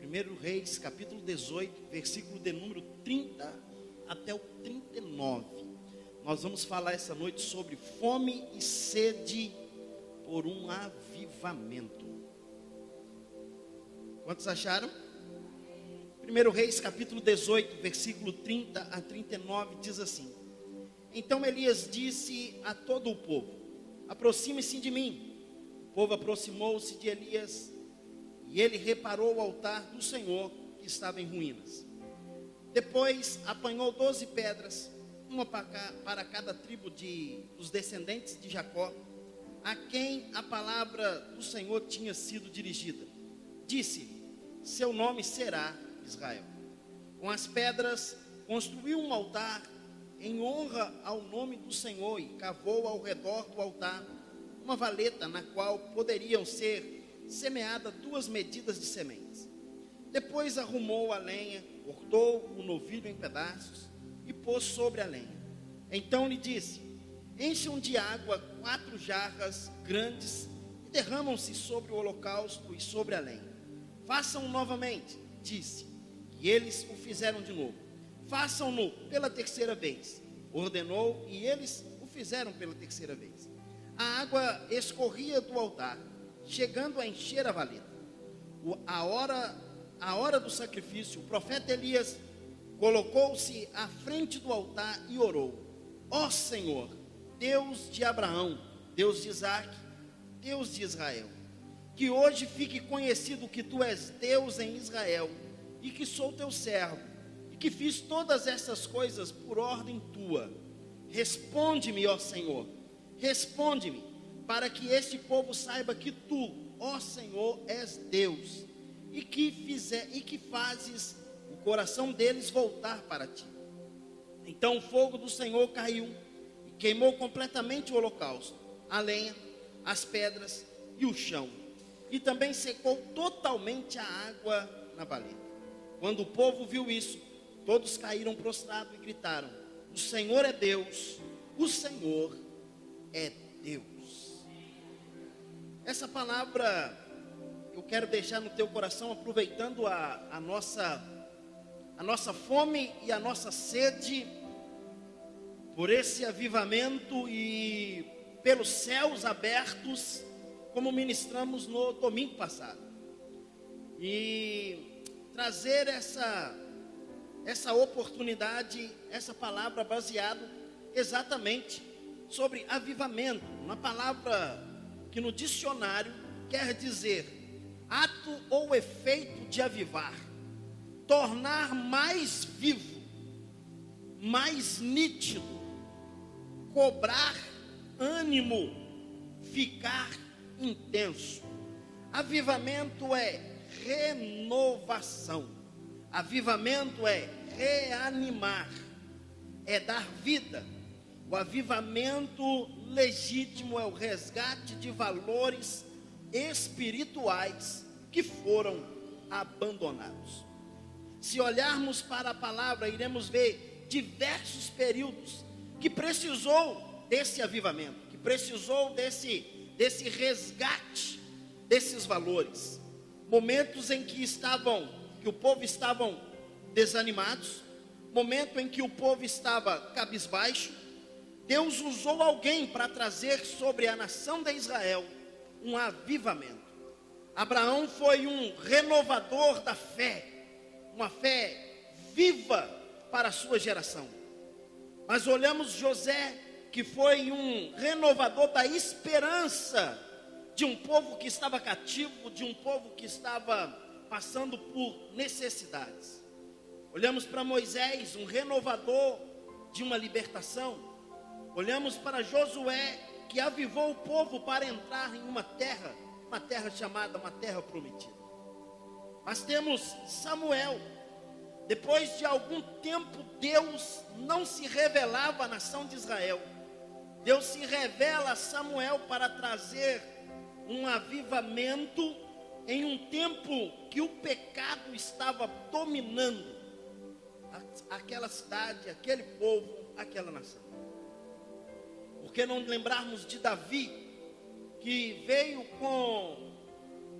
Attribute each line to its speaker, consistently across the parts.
Speaker 1: 1 Reis, capítulo 18, versículo de número 30 até o 39. Nós vamos falar essa noite sobre fome e sede por um avivamento. Quantos acharam? 1 Reis, capítulo 18, versículo 30 a 39, diz assim: Então Elias disse a todo o povo: Aproxime-se de mim. O povo aproximou-se de Elias, e ele reparou o altar do Senhor que estava em ruínas. Depois apanhou 12 pedras, uma para cada tribo dos descendentes de Jacó, a quem a palavra do Senhor tinha sido dirigida. Disse-lhe: seu nome será Israel. Com as pedras construiu um altar em honra ao nome do Senhor e cavou ao redor do altar uma valeta na qual poderiam ser semeadas 2 medidas de sementes. Depois arrumou a lenha, cortou o novilho em pedaços e pôs sobre a lenha. Então lhe disse: encham de água 4 jarras grandes e derramam-se sobre o holocausto e sobre a lenha. Façam novamente, disse, e eles o fizeram de novo. Façam-no pela 3ª vez, ordenou, e eles o fizeram pela 3ª vez. A água escorria do altar, chegando a encher a valeta. A hora do sacrifício, o profeta Elias colocou-se à frente do altar e orou: ó Senhor, Deus de Abraão, Deus de Isaque, Deus de Israel, que hoje fique conhecido que tu és Deus em Israel, e que sou teu servo, e que fiz todas essas coisas por ordem tua. Responde-me, ó Senhor, responde-me, para que este povo saiba que tu, ó Senhor, és Deus, e que fazes o coração deles voltar para ti. Então o fogo do Senhor caiu e queimou completamente o holocausto, a lenha, as pedras e o chão, e também secou totalmente a água na valeta. Quando o povo viu isso, todos caíram prostrados e gritaram: o Senhor é Deus, o Senhor é Deus. Essa palavra eu quero deixar no teu coração, aproveitando a nossa fome e a nossa sede por esse avivamento e pelos céus abertos, como ministramos no domingo passado, e trazer essa oportunidade, essa palavra baseado exatamente sobre avivamento, uma palavra que no dicionário quer dizer ato ou efeito de avivar, tornar mais vivo, mais nítido, cobrar ânimo, ficar intenso. Avivamento é renovação, avivamento é reanimar, é dar vida. O avivamento legítimo é o resgate de valores espirituais que foram abandonados. Se olharmos para a palavra, iremos ver diversos períodos que precisou desse avivamento, que precisou desse resgate desses valores. Momentos em que o povo estavam desanimados, momento em que o povo estava cabisbaixo. Deus usou alguém para trazer sobre a nação de Israel um avivamento. Abraão foi um renovador da fé, uma fé viva para a sua geração. Mas olhamos José, que foi um renovador da esperança de um povo que estava cativo, de um povo que estava passando por necessidades. Olhamos para Moisés, um renovador de uma libertação. Olhamos para Josué, que avivou o povo para entrar em uma terra chamada uma terra prometida. Mas temos Samuel. Depois de algum tempo, Deus não se revelava à nação de Israel. Deus se revela a Samuel para trazer um avivamento em um tempo que o pecado estava dominando aquela cidade, aquele povo, aquela nação. Por que não lembrarmos de Davi, que veio com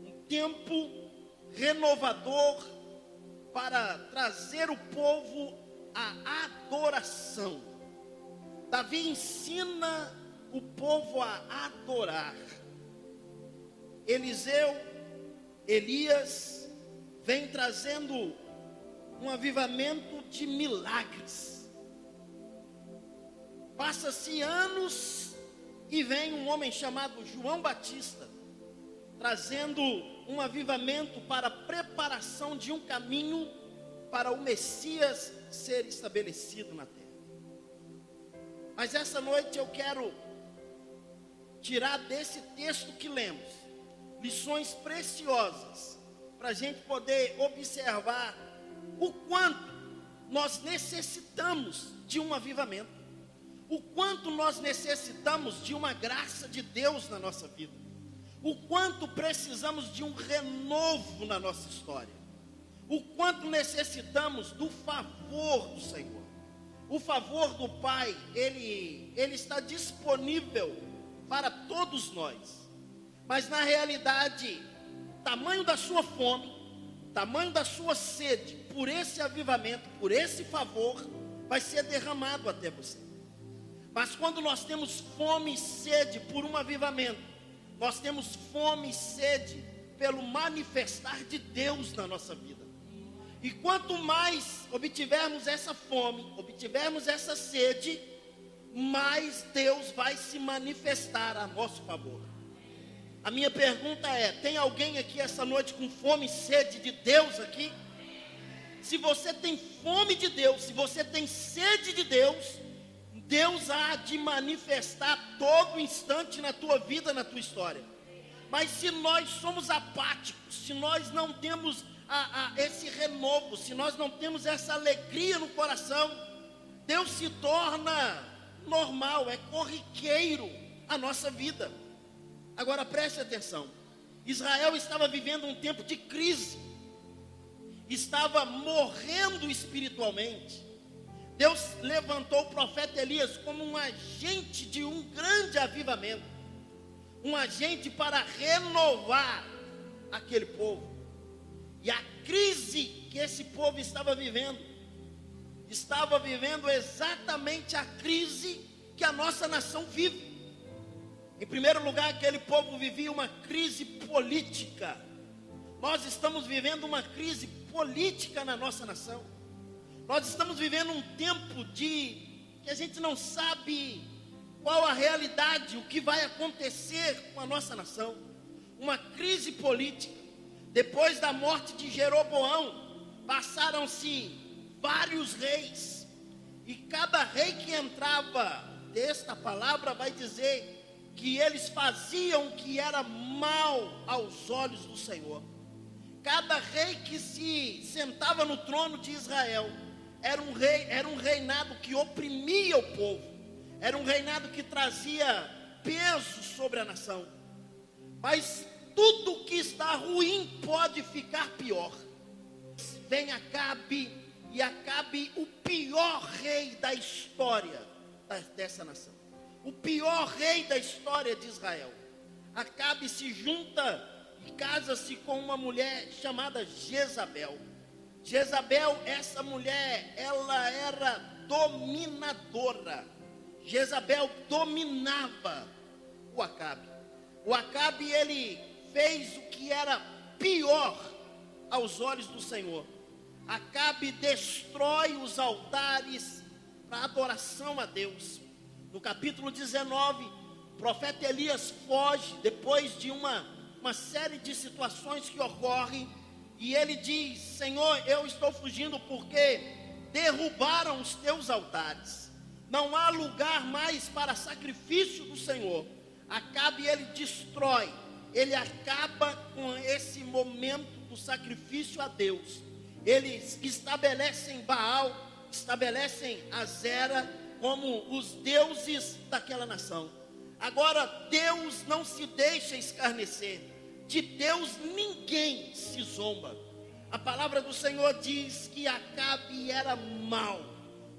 Speaker 1: um tempo renovador para trazer o povo à adoração. Davi ensina o povo a adorar. Elias vem trazendo um avivamento de milagres. Passa-se anos e vem um homem chamado João Batista, trazendo um avivamento para a preparação de um caminho para o Messias ser estabelecido na terra. Mas essa noite eu quero tirar desse texto que lemos lições preciosas para a gente poder observar o quanto nós necessitamos de um avivamento, o quanto nós necessitamos de uma graça de Deus na nossa vida, o quanto precisamos de um renovo na nossa história, o quanto necessitamos do favor do Senhor. O favor do Pai, ele está disponível para todos nós, mas na realidade, tamanho da sua fome, tamanho da sua sede por esse avivamento, por esse favor, vai ser derramado até você. Mas quando nós temos fome e sede por um avivamento, nós temos fome e sede pelo manifestar de Deus na nossa vida. E quanto mais obtivermos essa fome, obtivermos essa sede, mais Deus vai se manifestar a nosso favor. A minha pergunta é: tem alguém aqui essa noite com fome e sede de Deus aqui? Se você tem fome de Deus, se você tem sede de Deus, Deus há de manifestar todo instante na tua vida, na tua história. Mas se nós somos apáticos, se nós não temos esse renovo, se nós não temos essa alegria no coração, Deus se torna normal, é corriqueiro a nossa vida. Agora preste atenção, Israel estava vivendo um tempo de crise, estava morrendo espiritualmente. Deus levantou o profeta Elias como um agente de um grande avivamento, um agente para renovar aquele povo. E a crise que esse povo estava vivendo exatamente a crise que a nossa nação vive. Em primeiro lugar, aquele povo vivia uma crise política. Nós estamos vivendo uma crise política na nossa nação. Nós estamos vivendo um tempo que a gente não sabe qual a realidade, o que vai acontecer com a nossa nação. Uma crise política. Depois da morte de Jeroboão, passaram-se vários reis. E cada rei que entrava, esta palavra vai dizer que eles faziam o que era mal aos olhos do Senhor. Cada rei que se sentava no trono de Israel era um reinado que oprimia o povo, era um reinado que trazia peso sobre a nação. Mas tudo que está ruim pode ficar pior. Vem Acabe, e Acabe, o pior rei da história dessa nação, o pior rei da história de Israel. Acabe se junta e casa-se com uma mulher chamada Jezabel. Jezabel, essa mulher, ela era dominadora. Jezabel dominava o Acabe. O Acabe, ele fez o que era pior aos olhos do Senhor. Acabe destrói os altares para adoração a Deus. No capítulo 19, o profeta Elias foge depois de uma série de situações que ocorrem, e ele diz: Senhor, eu estou fugindo porque derrubaram os teus altares, não há lugar mais para sacrifício do Senhor. Acabe, ele destrói, ele acaba com esse momento do sacrifício a Deus. Eles estabelecem Baal, estabelecem Azera como os deuses daquela nação. Agora, Deus não se deixa escarnecer, de Deus ninguém se zomba. A palavra do Senhor diz que Acabe era mau,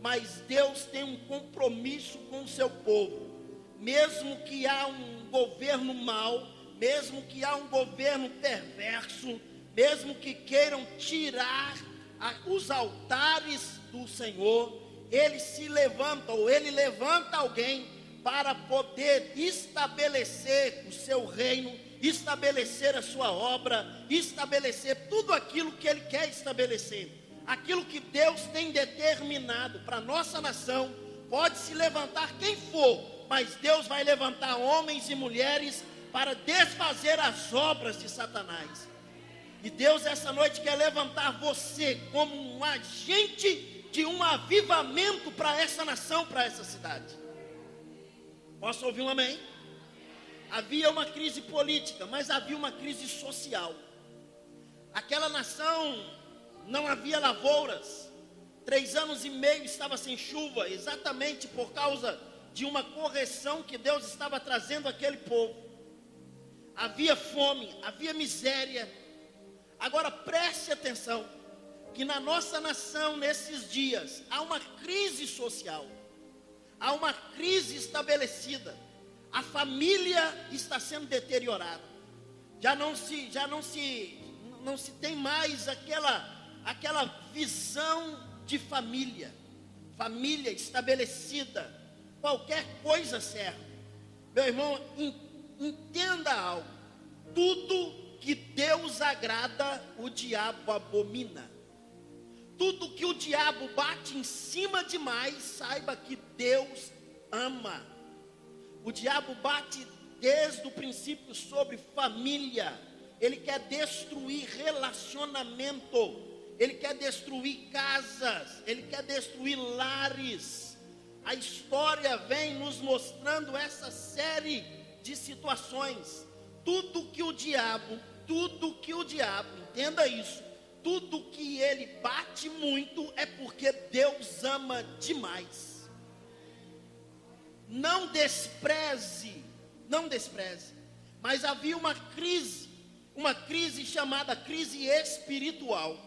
Speaker 1: mas Deus tem um compromisso com o seu povo. Mesmo que há um governo mau, mesmo que há um governo perverso, mesmo que queiram tirar os altares do Senhor, ele se levanta, ou ele levanta alguém para poder estabelecer o seu reino, estabelecer a sua obra, estabelecer tudo aquilo que ele quer estabelecer. Aquilo que Deus tem determinado para a nossa nação, pode se levantar quem for, mas Deus vai levantar homens e mulheres para desfazer as obras de Satanás. E Deus essa noite quer levantar você como um agente de um avivamento para essa nação, para essa cidade. Posso ouvir um amém? Havia uma crise política, mas havia uma crise social. Aquela nação não havia lavouras, 3 anos e meio estava sem chuva, exatamente por causa de uma correção que Deus estava trazendo àquele povo. Havia fome, havia miséria. Agora preste atenção, que na nossa nação, nesses dias, há uma crise social, há uma crise estabelecida, a família está sendo deteriorada, não se tem mais aquela visão de família estabelecida, qualquer coisa serve. Meu irmão, entenda algo, tudo que Deus agrada, o diabo abomina. Tudo que o diabo bate em cima demais, saiba que Deus ama. O diabo bate desde o princípio sobre família. Ele quer destruir relacionamento. Ele quer destruir casas. Ele quer destruir lares. A história vem nos mostrando essa série de situações. Tudo que o diabo, entenda isso, tudo que ele bate muito é porque Deus ama demais. Não despreze, mas havia uma crise chamada crise espiritual.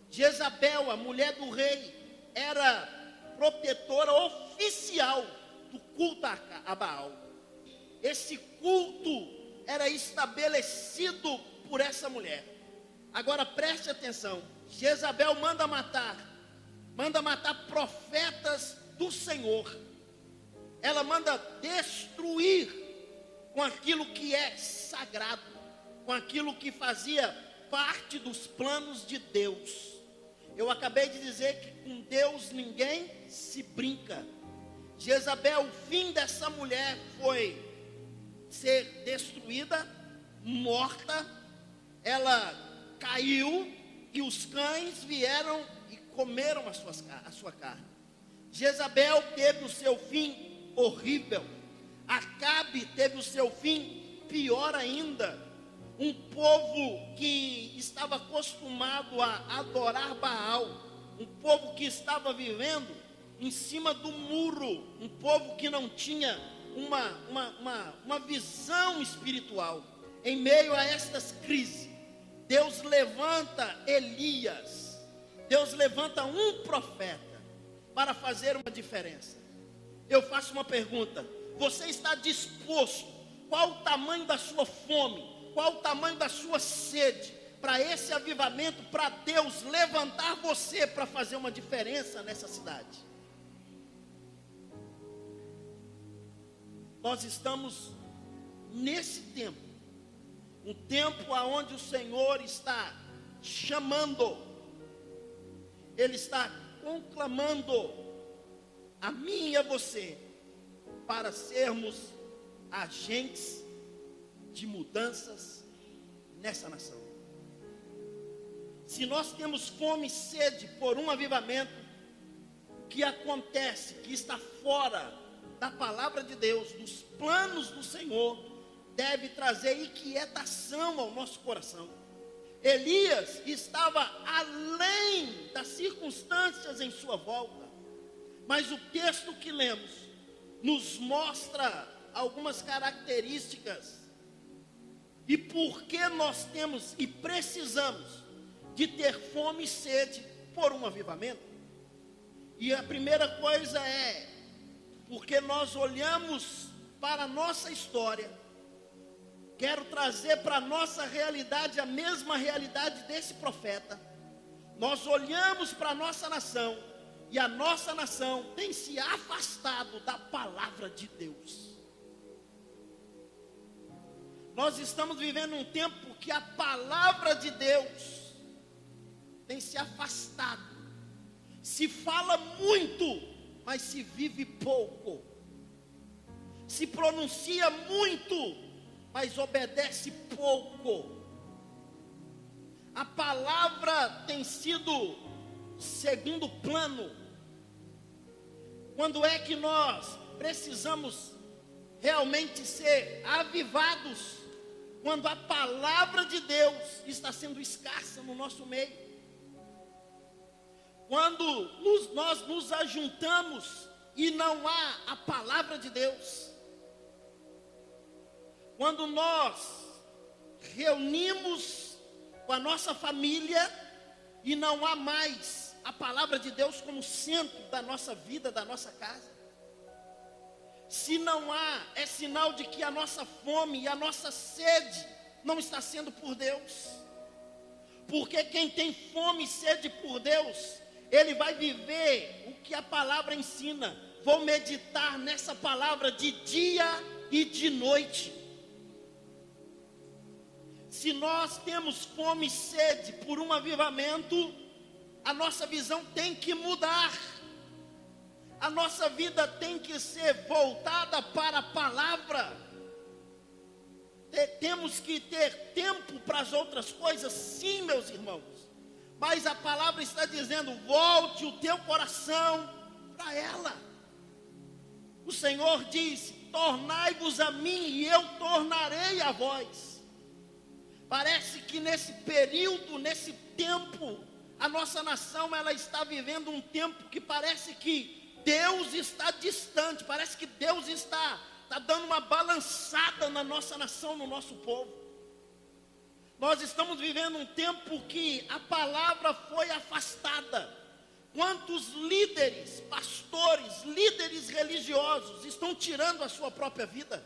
Speaker 1: Jezabel, a mulher do rei, era protetora oficial do culto a Baal. Esse culto era estabelecido por essa mulher. Agora preste atenção, Jezabel manda matar profetas do Senhor. Ela manda destruir com aquilo que é sagrado, com aquilo que fazia parte dos planos de Deus. Eu acabei de dizer que com Deus ninguém se brinca. Jezabel, o fim dessa mulher foi ser destruída, morta. Ela caiu e os cães vieram e comeram a sua carne. Jezabel teve o seu fim horrível. Acabe teve o seu fim pior ainda. Um povo que estava acostumado a adorar Baal, um povo que estava vivendo em cima do muro, um povo que não tinha uma visão espiritual. Em meio a estas crises, Deus levanta Elias, Deus levanta um profeta para fazer uma diferença. Eu faço uma pergunta: você está disposto? Qual o tamanho da sua fome? Qual o tamanho da sua sede para esse avivamento, para Deus levantar você para fazer uma diferença nessa cidade? Nós estamos nesse tempo, um tempo onde o Senhor está chamando, Ele está conclamando a mim e a você para sermos agentes de mudanças nessa nação. Se nós temos fome e sede por um avivamento, o que acontece, que está fora da palavra de Deus, dos planos do Senhor, deve trazer inquietação ao nosso coração. Elias estava além das circunstâncias em sua volta, mas o texto que lemos nos mostra algumas características e por que nós temos e precisamos de ter fome e sede por um avivamento. E a primeira coisa é porque nós olhamos para a nossa história. Quero trazer para a nossa realidade a mesma realidade desse profeta. nós olhamos para a nossa nação, e a nossa nação tem se afastado da palavra de Deus. Nós estamos vivendo um tempo que a palavra de Deus tem se afastado. Se fala muito, mas se vive pouco. Se pronuncia muito, mas obedece pouco. A palavra tem sido segundo plano. Quando é que nós precisamos realmente ser avivados? Quando a palavra de Deus está sendo escassa no nosso meio. Quando nós nos ajuntamos e não há a palavra de Deus. Quando nós reunimos com a nossa família e não há mais a palavra de Deus como centro da nossa vida, da nossa casa. Se não há, é sinal de que a nossa fome e a nossa sede não está sendo por Deus. Porque quem tem fome e sede por Deus, ele vai viver o que a palavra ensina. Vou meditar nessa palavra de dia e de noite. Se nós temos fome e sede por um avivamento, a nossa visão tem que mudar. A nossa vida tem que ser voltada para a palavra. Temos que ter tempo para as outras coisas, sim, meus irmãos. Mas a palavra está dizendo: volte o teu coração para ela. O Senhor diz: tornai-vos a mim e eu tornarei a vós. Parece que nesse período, nesse tempo, a nossa nação ela está vivendo um tempo que parece que Deus está distante. Parece que Deus está dando uma balançada na nossa nação, no nosso povo. Nós estamos vivendo um tempo que a palavra foi afastada. Quantos líderes, pastores, líderes religiosos estão tirando a sua própria vida?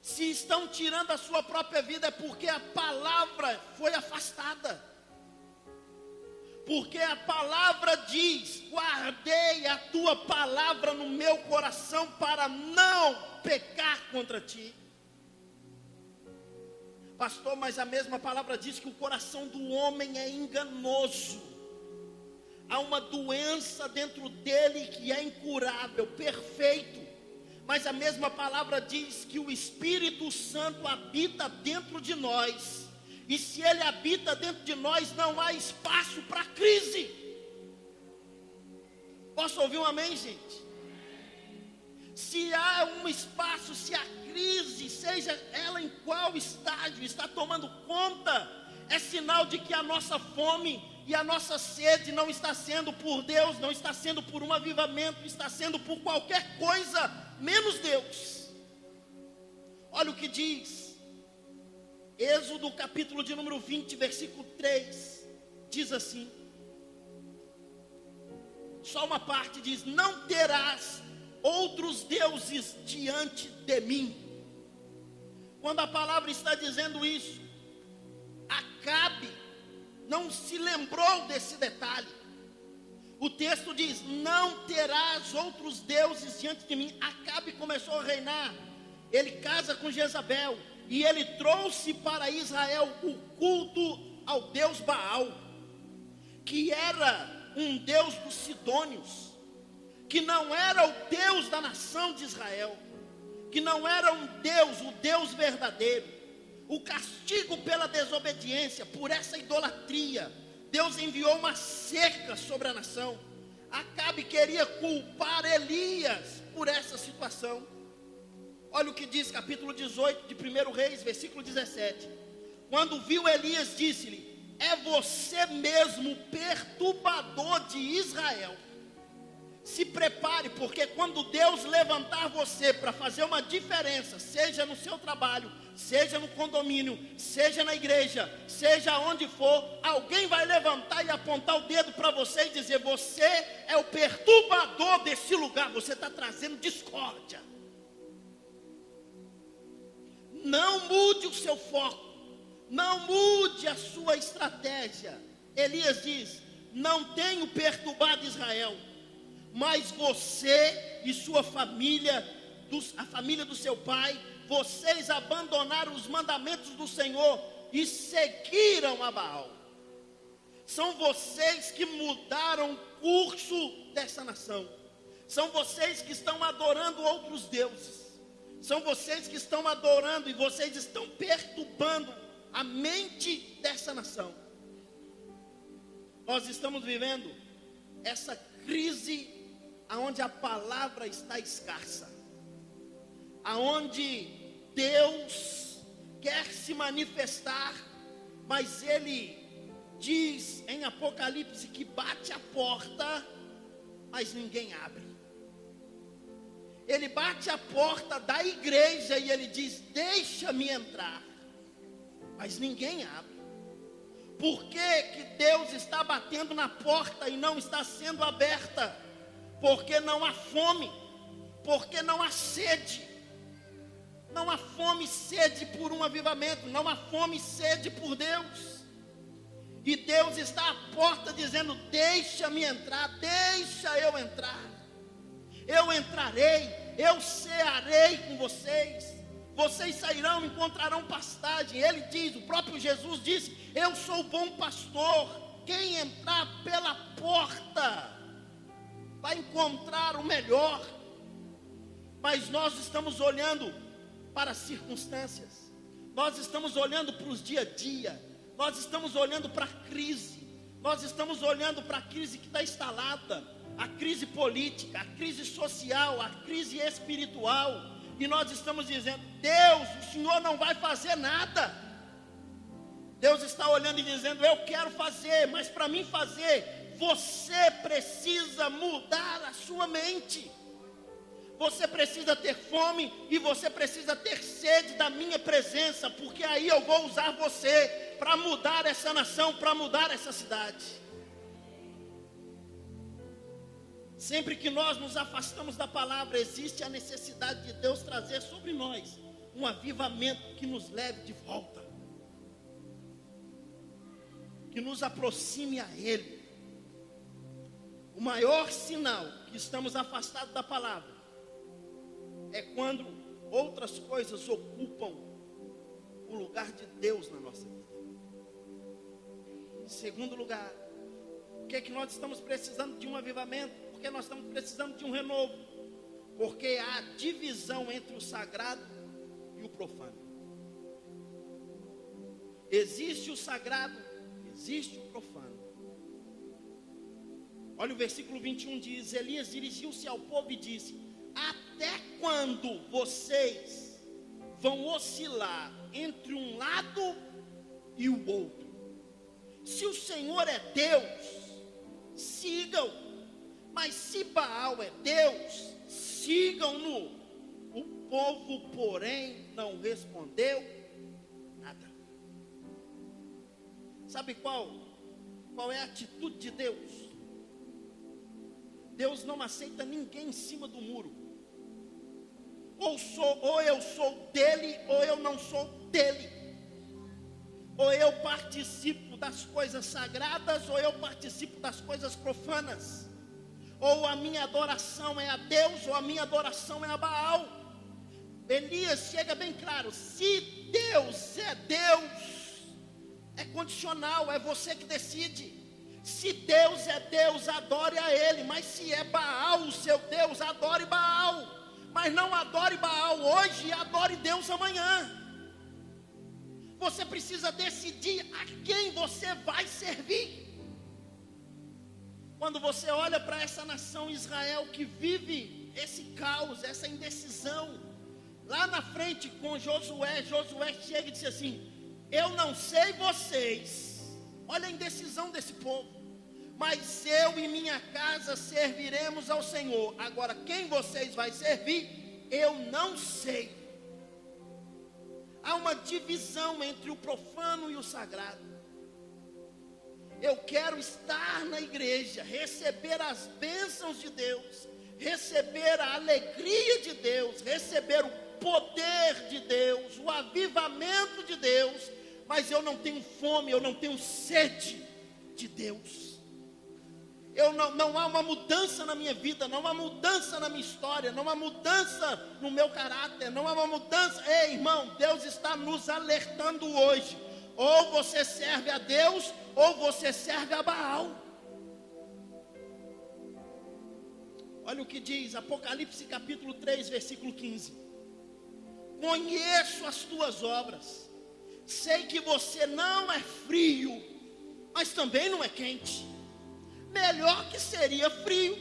Speaker 1: Se estão tirando a sua própria vida é porque a palavra foi afastada. Porque a palavra diz: guardei a tua palavra no meu coração para não pecar contra ti. Pastor, mas a mesma palavra diz que o coração do homem é enganoso. Há uma doença dentro dele que é incurável, perfeito. Mas a mesma palavra diz que o Espírito Santo habita dentro de nós. E se ele habita dentro de nós, não há espaço para crise. Posso ouvir um amém, gente? Se há um espaço, se a crise, seja ela em qual estágio, está tomando conta, é sinal de que a nossa fome e a nossa sede não está sendo por Deus, não está sendo por um avivamento, está sendo por qualquer coisa, menos Deus. Olha o que diz Êxodo capítulo de número 20, versículo 3, diz assim, só uma parte diz: não terás outros deuses diante de mim. Quando a palavra está dizendo isso, Acabe não se lembrou desse detalhe. O texto diz: não terás outros deuses diante de mim. Acabe começou a reinar, ele casa com Jezabel, e ele trouxe para Israel o culto ao Deus Baal, que era um Deus dos sidônios, que não era o Deus da nação de Israel, que não era um Deus, o Deus verdadeiro. O castigo pela desobediência, por essa idolatria, Deus enviou uma seca sobre a nação. Acabe queria culpar Elias por essa situação. Olha o que diz capítulo 18 de 1 Reis, versículo 17. Quando viu Elias, disse-lhe: é você mesmo, perturbador de Israel. Se prepare, porque quando Deus levantar você para fazer uma diferença, seja no seu trabalho, seja no condomínio, seja na igreja, seja onde for, alguém vai levantar e apontar o dedo para você e dizer: você é o perturbador desse lugar, você está trazendo discórdia. Não mude o seu foco. Não mude a sua estratégia. Elias diz: não tenho perturbado Israel, mas você e sua família, a família do seu pai, vocês abandonaram os mandamentos do Senhor e seguiram a Baal. São vocês que mudaram o curso dessa nação. São vocês que estão adorando outros deuses. São vocês que estão adorando e vocês estão perturbando a mente dessa nação. Nós estamos vivendo essa crise aonde a palavra está escassa, aonde Deus quer se manifestar, mas Ele diz em Apocalipse que bate a porta, mas ninguém abre. Ele bate a porta da igreja e Ele diz: deixa-me entrar, mas ninguém abre. Por que que Deus está batendo na porta e não está sendo aberta? Porque não há fome, porque não há sede. Não há fome e sede por um avivamento, não há fome e sede por Deus. E Deus está à porta dizendo: deixa-me entrar, deixa eu entrar. Eu entrarei, eu cearei com vocês. Vocês sairão, encontrarão pastagem. Ele diz, o próprio Jesus disse: eu sou o bom pastor. Quem entrar pela porta vai encontrar o melhor. Mas nós estamos olhando para as circunstâncias. Nós estamos olhando para os dia a dia. Nós estamos olhando para a crise. Nós estamos olhando para a crise que está instalada. A crise política, a crise social, a crise espiritual. E nós estamos dizendo: Deus, o Senhor não vai fazer nada. Deus está olhando e dizendo: eu quero fazer, mas para mim fazer, você precisa mudar a sua mente. Você precisa ter fome e você precisa ter sede da minha presença, porque aí eu vou usar você para mudar essa nação, para mudar essa cidade. Sempre que nós nos afastamos da palavra, existe a necessidade de Deus trazer sobre nós um avivamento que nos leve de volta, que nos aproxime a Ele. O maior sinal que estamos afastados da palavra é quando outras coisas ocupam o lugar de Deus na nossa vida. Em segundo lugar, o que é que nós estamos precisando de um avivamento? Porque nós estamos precisando de um renovo. Porque há divisão entre o sagrado e o profano. Existe o sagrado, existe o profano. Olha o versículo 21 diz: Elias dirigiu-se ao povo e disse: até quando vocês vão oscilar entre um lado e o outro? Se o Senhor é Deus, sigam. Mas se Baal é Deus, sigam-no. O povo, porém, não respondeu nada. Sabe qual é a atitude de Deus? Deus não aceita ninguém em cima do muro. Ou eu sou dele, ou eu não sou dele. Ou eu participo das coisas sagradas, ou eu participo das coisas profanas. Ou a minha adoração é a Deus, ou a minha adoração é a Baal. Elias chega bem claro: se Deus é Deus, é condicional, é você que decide. Se Deus é Deus, adore a Ele. Mas se é Baal o seu Deus, adore Baal. Mas não adore Baal hoje e adore Deus amanhã. Você precisa decidir a quem você vai servir. Quando você olha para essa nação Israel que vive esse caos, essa indecisão, lá na frente com Josué chega e diz assim: eu não sei vocês, olha a indecisão desse povo, mas eu e minha casa serviremos ao Senhor. Agora quem vocês vai servir, eu não sei. Há uma divisão entre o profano e o sagrado. Eu quero estar na igreja, receber as bênçãos de Deus, receber a alegria de Deus, receber o poder de Deus, o avivamento de Deus, mas eu não tenho fome, eu não tenho sede de Deus. Não há uma mudança na minha vida, não há mudança na minha história, não há mudança no meu caráter, não há uma mudança. Ei, irmão, Deus está nos alertando hoje. Ou você serve a Deus, ou você serve a Baal. Olha o que diz Apocalipse capítulo 3, versículo 15. Conheço as tuas obras, sei que você não é frio, mas também não é quente. Melhor que seria frio,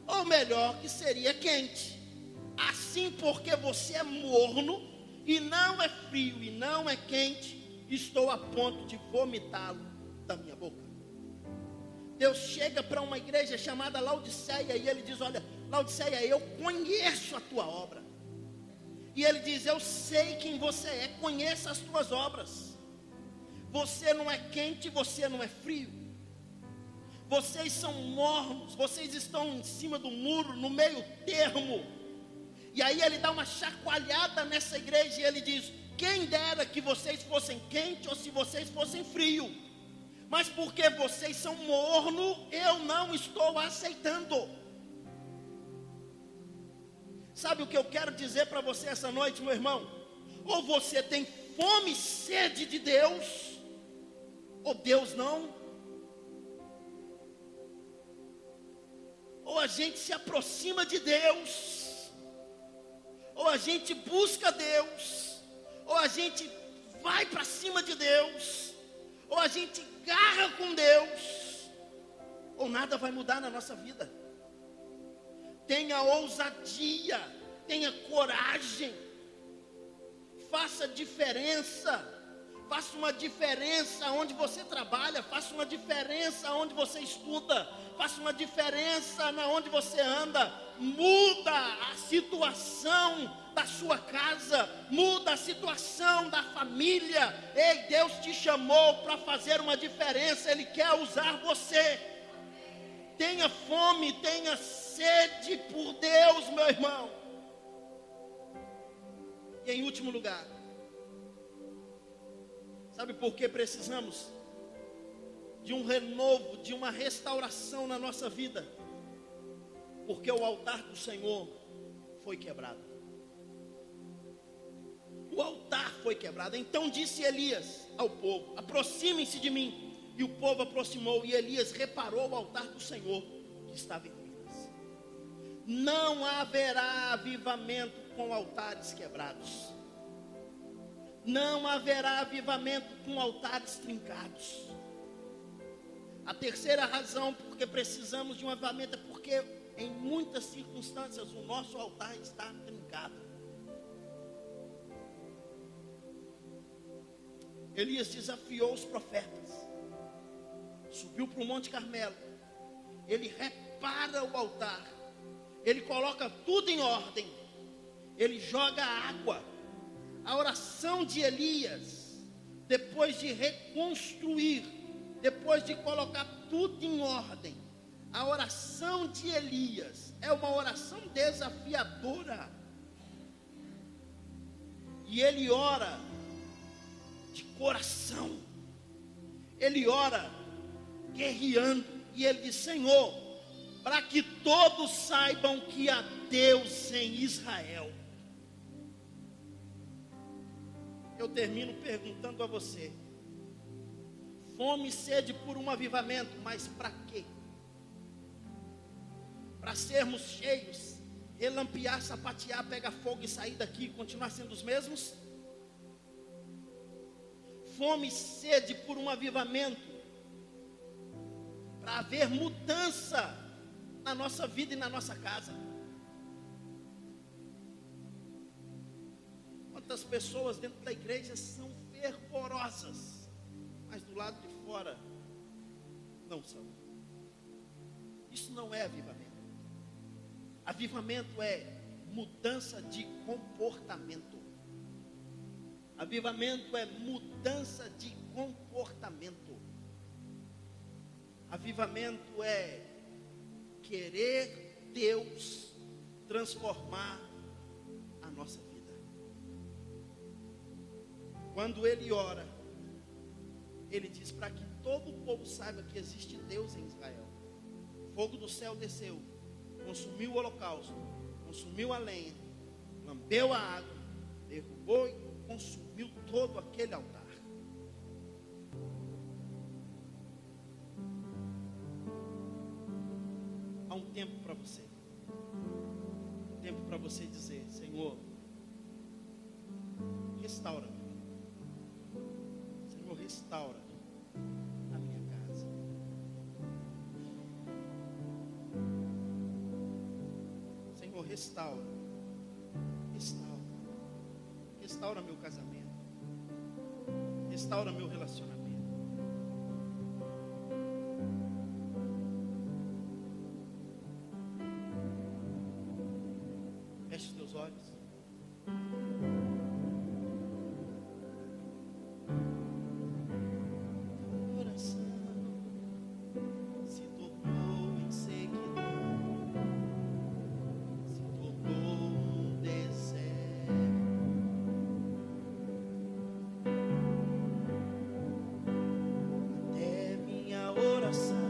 Speaker 1: ou melhor que seria quente. Assim, porque você é morno, e não é frio, e não é quente, estou a ponto de vomitá-lo da minha boca. Deus chega para uma igreja chamada Laodiceia, e ele diz: olha, Laodiceia, eu conheço a tua obra. E ele diz: eu sei quem você é, conheço as tuas obras. Você não é quente, você não é frio. Vocês são mornos, vocês estão em cima do muro, no meio termo. E aí ele dá uma chacoalhada nessa igreja e ele diz: quem dera que vocês fossem quentes ou se vocês fossem frio. Mas porque vocês são morno, eu não estou aceitando. Sabe o que eu quero dizer para você essa noite, meu irmão? Ou você tem fome e sede de Deus, ou Deus não. Ou a gente se aproxima de Deus, ou a gente busca Deus, ou a gente vai para cima de Deus, ou a gente garra com Deus, ou nada vai mudar na nossa vida. Tenha ousadia, tenha coragem, faça diferença. Faça uma diferença onde você trabalha, faça uma diferença onde você estuda, faça uma diferença na onde você anda. Muda a situação da sua casa, muda a situação da família. Ei, Deus te chamou para fazer uma diferença, Ele quer usar você. Tenha fome, tenha sede por Deus, meu irmão. E em último lugar, sabe por que precisamos de um renovo, de uma restauração na nossa vida? Porque o altar do Senhor foi quebrado. O altar foi quebrado. Então disse Elias ao povo: aproximem-se de mim. E o povo aproximou, e Elias reparou o altar do Senhor que estava em ruínas. Não haverá avivamento com altares quebrados. Não haverá avivamento com altares trincados. A terceira razão porque precisamos de um avivamento é porque em muitas circunstâncias o nosso altar está trincado. Elias desafiou os profetas, subiu para o Monte Carmelo, ele repara o altar, ele coloca tudo em ordem, ele joga água. A oração de Elias, depois de reconstruir, depois de colocar tudo em ordem, a oração de Elias é uma oração desafiadora. E ele ora de coração, ele ora guerreando, e ele diz: Senhor, para que todos saibam que há Deus em Israel. Eu termino perguntando a você: fome e sede por um avivamento, mas para quê? Para sermos cheios, relampear, sapatear, pegar fogo e sair daqui e continuar sendo os mesmos? Fome e sede por um avivamento, para haver mudança na nossa vida e na nossa casa. Quantas pessoas dentro da igreja são fervorosas, mas do lado de fora não são. Isso não é avivamento. Avivamento é mudança de comportamento. Avivamento é mudança de comportamento. Avivamento é querer Deus transformar a nossa vida. Quando ele ora, Ele diz: para que todo o povo saiba que existe Deus em Israel. Fogo do céu desceu, consumiu o holocausto, consumiu a lenha, lambeu a água, derrubou e consumiu todo aquele altar. Há um tempo para você. Um tempo para você dizer: Senhor, restaura-me. Senhor, restaura a minha casa. Senhor, restaura. Restaura meu casamento. Restaura meu relacionamento. Feche os teus olhos. Oração